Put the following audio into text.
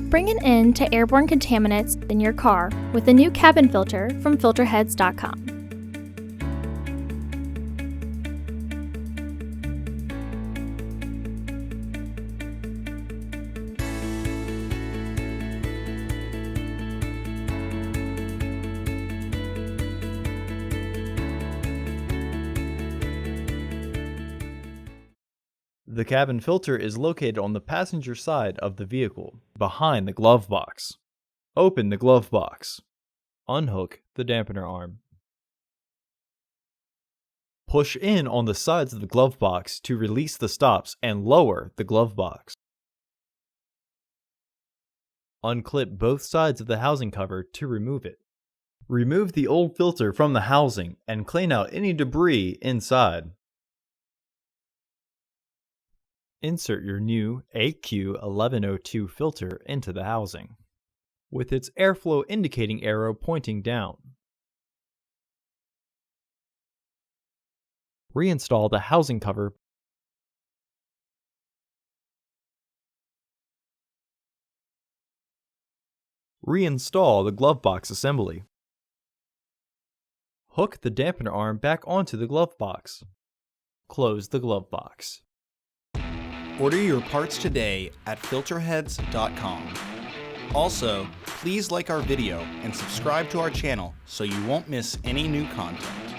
Bring an end to airborne contaminants in your car with the new cabin filter from Filterheads.com. The cabin filter is located on the passenger side of the vehicle, behind the glove box. Open the glove box. Unhook the dampener arm. Push in on the sides of the glove box to release the stops and lower the glove box. Unclip both sides of the housing cover to remove it. Remove the old filter from the housing and clean out any debris inside. Insert your new AQ1102 filter into the housing, with its airflow indicating arrow pointing down. Reinstall the housing cover. Reinstall the glove box assembly. Hook the dampener arm back onto the glove box. Close the glove box. Order your parts today at Filterheads.com. Also, please like our video and subscribe to our channel so you won't miss any new content.